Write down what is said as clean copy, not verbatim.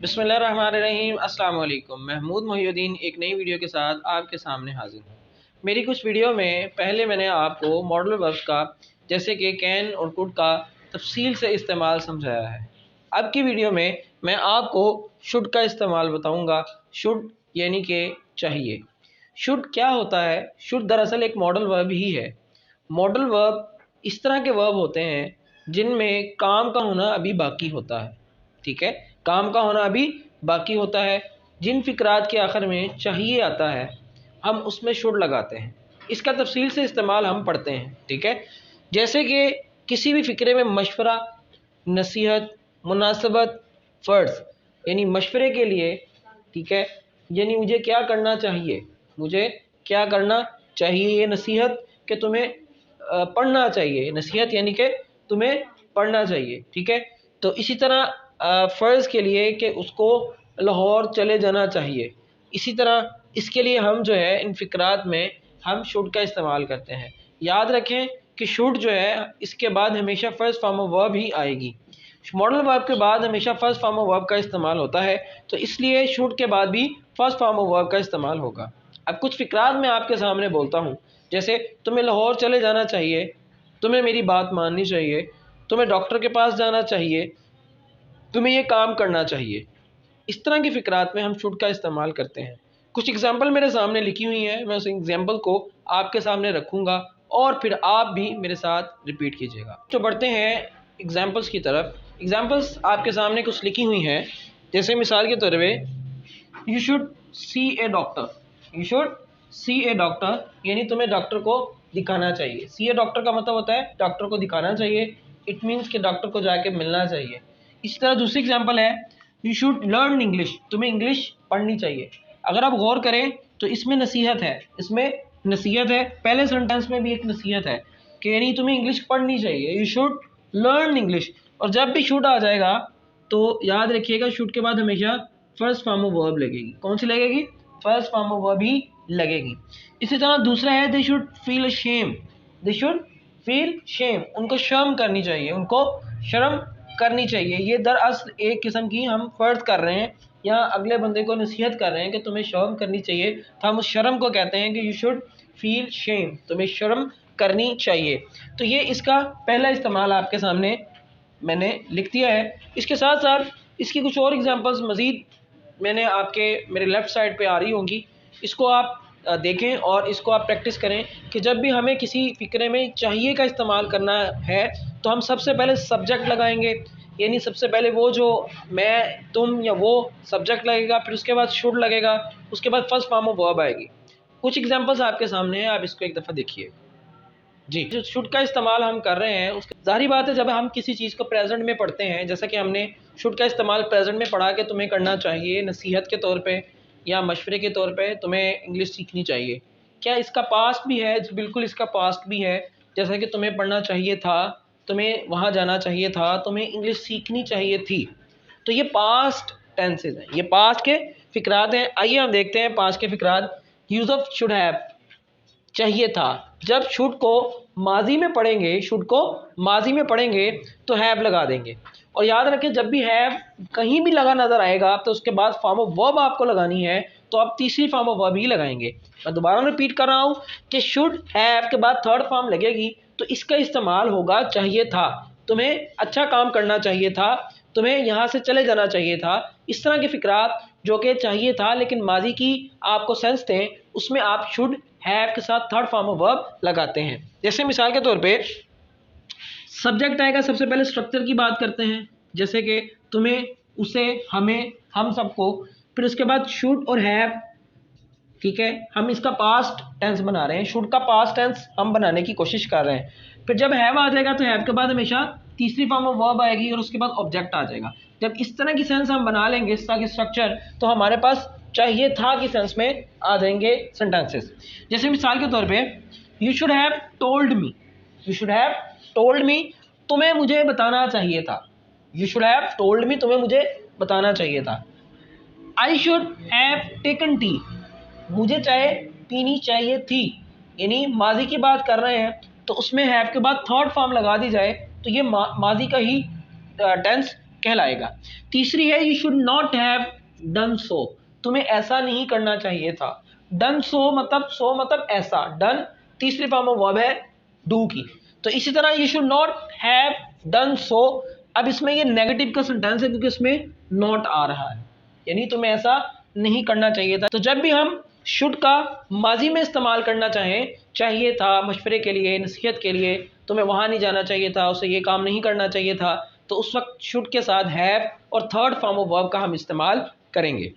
बिस्मिल्लाहिर्रहमानिर्रहीम अस्सलाम वालेकुम। महमूद मोहिउद्दीन एक नई वीडियो के साथ आपके सामने हाजिर हूँ। मेरी कुछ वीडियो में पहले मैंने आपको मॉडल वर्ब्स का जैसे कि कैन और कुड का तफसील से इस्तेमाल समझाया है। अब की वीडियो में मैं आपको शुड का इस्तेमाल बताऊँगा। शुड यानी कि चाहिए। शुड क्या होता है? शुड दरअसल एक मॉडल वर्ब ही है। मॉडल वर्ब इस तरह के वर्ब होते हैं जिनमें काम का होना अभी बाकी होता है। ठीक है, काम का होना अभी बाकी होता है। जिन फ़िक्रात के आखिर में चाहिए आता है हम उसमें शुड लगाते हैं। इसका तफसील से इस्तेमाल हम पढ़ते हैं। ठीक है, जैसे कि किसी भी फ़िक्रे में मशवरा, नसीहत, मुनासबत, फ़र्ज़ यानी मशवरे के लिए, ठीक है, यानी मुझे क्या करना चाहिए, मुझे क्या करना चाहिए, ये नसीहत कि तुम्हें पढ़ना चाहिए, नसीहत यानी कि तुम्हें पढ़ना चाहिए। ठीक है, तो इसी तरह फ़र्ज़ के लिए कि उसको लाहौर चले जाना चाहिए। इसी तरह इसके लिए हम जो है इन फ़िक्रात में हम शुड का इस्तेमाल करते हैं। याद रखें कि शुड जो है इसके बाद हमेशा फ़र्स्ट फॉर्म ऑफ वर्ब ही आएगी। मॉडल वर्ब के बाद हमेशा फ़र्स्ट फॉर्म ऑफ वर्ब का इस्तेमाल होता है, तो इसलिए शुड के बाद भी फ़र्स्ट फॉर्म ऑफ वर्ब का इस्तेमाल होगा। अब कुछ फ़िक्रात मैं आपके सामने बोलता हूँ, जैसे तुम्हें लाहौर चले जाना चाहिए, तुम्हें मेरी बात माननी चाहिए, तुम्हें डॉक्टर के पास जाना चाहिए, तुम्हें ये काम करना चाहिए। इस तरह की फ़िक्रात में हम शुड का इस्तेमाल करते हैं। कुछ एग्ज़ाम्पल मेरे सामने लिखी हुई हैं, मैं उस एग्ज़ाम्पल को आपके सामने रखूँगा और फिर आप भी मेरे साथ रिपीट कीजिएगा। तो बढ़ते हैं एग्ज़ाम्पल्स की तरफ। एग्ज़ाम्पल्स आपके सामने कुछ लिखी हुई हैं, जैसे मिसाल के तौर पे you should see A doctor. You should see A doctor यानी तुम्हें डॉक्टर को दिखाना चाहिए। सी ए डॉक्टर का मतलब होता है डॉक्टर को दिखाना चाहिए। इट मीन्स कि डॉक्टर को जाके मिलना चाहिए। इसी तरह दूसरी एग्जांपल है यू शुड लर्न इंग्लिश। तुम्हें इंग्लिश पढ़नी चाहिए। अगर आप गौर करें तो इसमें नसीहत है, इसमें नसीहत है। पहले सेंटेंस में भी एक नसीहत है कि यानी तुम्हें इंग्लिश पढ़नी चाहिए। You should learn English. और जब भी शुड आ जाएगा तो याद रखिएगा शुड के बाद हमेशा फर्स्ट फॉर्म ऑफ वर्ब लगेगी। कौन सी लगेगी? फर्स्ट फॉर्म ऑफ वर्ब ही लगेगी। इसी तरह दूसरा है they should feel shame. They should feel shame, उनको शर्म करनी चाहिए, उनको शर्म करनी चाहिए। ये दरअसल एक किस्म की हम फ़र्ज कर रहे हैं या अगले बंदे को नसीहत कर रहे हैं कि तुम्हें शर्म करनी चाहिए, तो हम उस शर्म को कहते हैं कि यू शुड फील शेम, तुम्हें शर्म करनी चाहिए। तो ये इसका पहला इस्तेमाल आपके सामने मैंने लिख दिया है। इसके साथ साथ इसकी कुछ और एग्जांपल्स मज़ीद मैंने आपके मेरे लेफ़्ट साइड पे आ रही होंगी। इसको आप देखें और इसको आप प्रैक्टिस करें कि जब भी हमें किसी फ़िक्रे में चाहिए का इस्तेमाल करना है तो हम सबसे पहले सब्जेक्ट लगाएंगे, यानी सबसे पहले वो जो मैं, तुम या वो सब्जेक्ट लगेगा, फिर उसके बाद शुड लगेगा, उसके बाद फर्स्ट फॉर्म ऑफ वर्ब आएगी। कुछ एग्जांपल्स आपके सामने हैं, आप इसको एक दफ़ा देखिए। जी, जो शुड का इस्तेमाल हम कर रहे हैं उसकी ज़ाहिर बात है जब हम किसी चीज़ को प्रेजेंट में पढ़ते हैं, जैसा कि हमने शुड का इस्तेमाल प्रेजेंट में पढ़ा कि तुम्हें करना चाहिए, नसीहत के तौर पे या मशवरे के तौर पे तुम्हें इंग्लिश सीखनी चाहिए। क्या इसका पास्ट भी है? बिल्कुल इसका पास्ट भी है। जैसा कि तुम्हें पढ़ना चाहिए था, तुम्हें वहाँ जाना चाहिए था, तुम्हें इंग्लिश सीखनी चाहिए थी। तो ये पास्ट टेंसेज हैं, ये पास्ट के फ़िक्रात हैं। आइए हम देखते हैं पास्ट के फ़िक्रात। यूज़ ऑफ शुड हैव, चाहिए था। जब शुड को माजी में पढ़ेंगे, शुड को माजी में पढ़ेंगे तो हैव लगा देंगे। और याद रखें जब भी हैव कहीं भी लगा नज़र आएगा तो उसके बाद फॉर्म ऑफ वर्ब आपको लगानी है तो आप तीसरी फॉर्म ऑफ वर्ब ही लगाएंगे। मैं दोबारा रिपीट कर रहा हूँ कि शुड हैव के बाद थर्ड फॉर्म लगेगी तो इसका इस्तेमाल होगा चाहिए था। तुम्हें अच्छा काम करना चाहिए था, तुम्हें यहाँ से चले जाना चाहिए था। इस तरह के फ़िक्रात जो कि चाहिए था लेकिन माजी की आपको सेंस थे, उसमें आप शुड हैव के साथ थर्ड फॉर्म ऑफ वर्ब लगाते हैं। जैसे मिसाल के तौर पे सब्जेक्ट आएगा, सबसे पहले स्ट्रक्चर की बात करते हैं, जैसे कि तुम्हें, उसे, हमें, हम सबको। फिर उसके बाद शुड और हैव, ठीक है, हम इसका पास्ट टेंस बना रहे हैं, शुड का पास्ट टेंस हम बनाने की कोशिश कर रहे हैं। फिर जब हैव आ जाएगा तो हैव के बाद हमेशा तीसरी फॉर्म ऑफ वर्ब आएगी और उसके बाद ऑब्जेक्ट आ जाएगा। जब इस तरह की सेंस हम बना लेंगे, इस तरह की स्ट्रक्चर, तो हमारे पास चाहिए था की सेंस में आ जाएंगे सेंटेंसेस। जैसे मिसाल के तौर पे you should have told me. You should have told me, तुम्हें मुझे बताना चाहिए था। You should have told me, तुम्हें मुझे बताना चाहिए था। I should have taken T, मुझे चाय पीनी चाहिए थी। यानी माजी की बात कर रहे हैं तो उसमें हैव के बाद थर्ड फॉर्म लगा दी जाए तो ये माजी का ही टेंस कहलाएगा। तीसरी है you should not have done so, तुम्हें ऐसा नहीं करना चाहिए था। डन सो मतलब ऐसा, डन तीसरी फॉर्म ऑफ वर्ब है डू की। तो इसी तरह you should not have done so, अब इसमें ये नेगेटिव का सेंटेंस है क्योंकि इसमें नॉट आ रहा है, यानी तुम्हें ऐसा नहीं करना चाहिए था। तो जब भी हम शुड का माजी में इस्तेमाल करना चाहें, चाहिए था, मशवरे के लिए, नसीहत के लिए, तुम्हें वहाँ नहीं जाना चाहिए था, उसे ये काम नहीं करना चाहिए था, तो उस वक्त शुड के साथ हैव और थर्ड फॉर्म ऑफ वर्ब का हम इस्तेमाल करेंगे।